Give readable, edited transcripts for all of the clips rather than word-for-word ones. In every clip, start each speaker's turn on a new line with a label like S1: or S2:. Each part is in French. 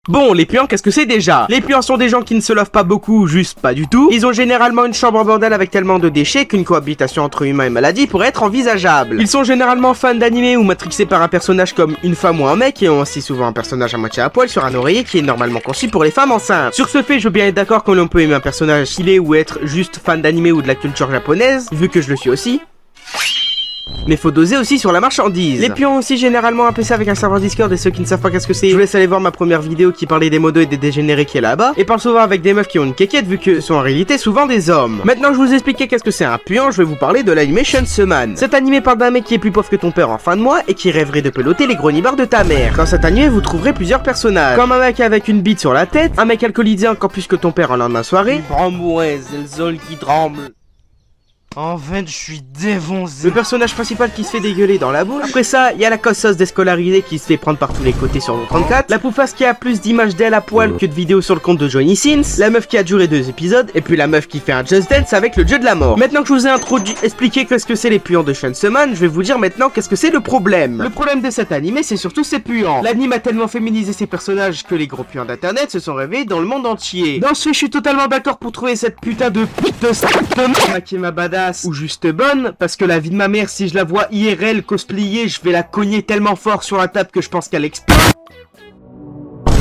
S1: Bon, les puants, qu'est-ce que c'est déjà? Les puants sont des gens qui ne se lavent pas beaucoup, juste pas du tout. Ils ont généralement une chambre en bordel avec tellement de déchets qu'une cohabitation entre humains et maladies pourrait être envisageable. Ils sont généralement fans d'animés ou matrixés par un personnage comme une femme ou un mec et ont aussi souvent un personnage à moitié à poil sur un oreiller qui est normalement conçu pour les femmes enceintes. Sur ce fait, je veux bien être d'accord que l'on peut aimer un personnage stylé ou être juste fan d'animé ou de la culture japonaise, vu que je le suis aussi. Mais faut doser aussi sur la marchandise. Les pions ont aussi généralement un PC avec un serveur Discord et ceux qui ne savent pas qu'est-ce que c'est, je vous laisse aller voir ma première vidéo qui parlait des modos et des dégénérés qui est là-bas, et parle souvent avec des meufs qui ont une quéquette vu que ce sont en réalité souvent des hommes. Maintenant que je vous ai expliqué qu'est-ce que c'est un puant, je vais vous parler de l'animation Seman. Cet animé parle d'un mec qui est plus pauvre que ton père en fin de mois et qui rêverait de peloter les gros nibards de ta mère. Dans cet animé, vous trouverez plusieurs personnages, comme un mec avec une bite sur la tête, un mec alcoolisé encore plus que ton père en lendemain de soirée, qui tremble.
S2: En fait, je suis défoncé.
S1: Le personnage principal qui se fait dégueuler dans la bouche. Après ça, il y a la cosseuse déscolarisée qui se fait prendre par tous les côtés sur le 34. La pouffasse qui a plus d'images d'elle à poil que de vidéos sur le compte de Johnny Sins. La meuf qui a duré 2 épisodes. Et puis la meuf qui fait un Just Dance avec le dieu de la mort. Maintenant que je vous ai expliqué qu'est-ce que c'est les puants de Chainsaw Man, je vais vous dire maintenant qu'est-ce que c'est le problème. Le problème de cet animé, c'est surtout ses puants. L'anime a tellement féminisé ses personnages que les gros puants d'internet se sont réveillés dans le monde entier. Dans ce fait, je suis totalement d'accord pour trouver cette putain de pute de qui est ma badass ou juste bonne, parce que la vie de ma mère, si je la vois IRL cosplayer, je vais la cogner tellement fort sur la table que je pense qu'elle explose.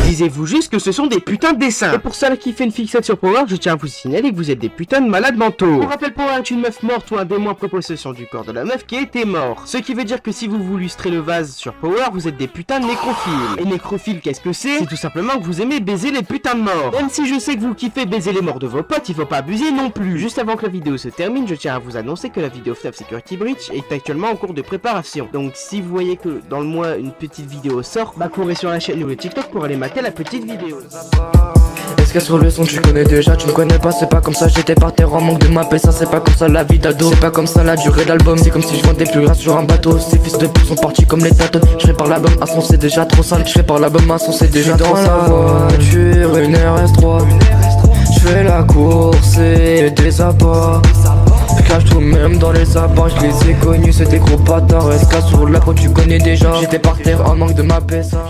S1: Disez-vous juste que ce sont des putains de dessins. Et pour celle qui fait une fixette sur Power, je tiens à vous signaler que vous êtes des putains de malades mentaux. Pour rappel, Power est une meuf morte ou un démon en possession du corps de la meuf qui était mort. Ce qui veut dire que si vous vous lustrez le vase sur Power, vous êtes des putains de nécrophiles. Et nécrophiles, qu'est-ce que c'est? C'est tout simplement que vous aimez baiser les putains de morts. Même si je sais que vous kiffez baiser les morts de vos potes, il faut pas abuser non plus. Juste avant que la vidéo se termine, je tiens à vous annoncer que la vidéo FNAF Security Breach est actuellement en cours de préparation. Donc si vous voyez que dans le mois une petite vidéo sort, bah courez sur la chaîne ou le TikTok pour aller mater la petite vidéo.
S3: Est-ce que sur le son tu connais déjà, tu me connais pas, c'est pas comme ça, j'étais par terre en manque de mapper, ça c'est pas comme ça la vie d'ado, c'est pas comme ça la durée d'album, c'est comme si je vendais plus grâce sur un bateau, ces fils de pute sont partis comme les tâtons, je fais par l'album à son c'est déjà trop sale, je fais par l'album à son c'est déjà trop sale. Dans la voiture, une RS3, je fais la course et des abats, je cache tout même dans les abats, je les ai connus, c'est des gros bâtards, SK sur la peau tu connais déjà, j'étais par terre en manque de mapper ça.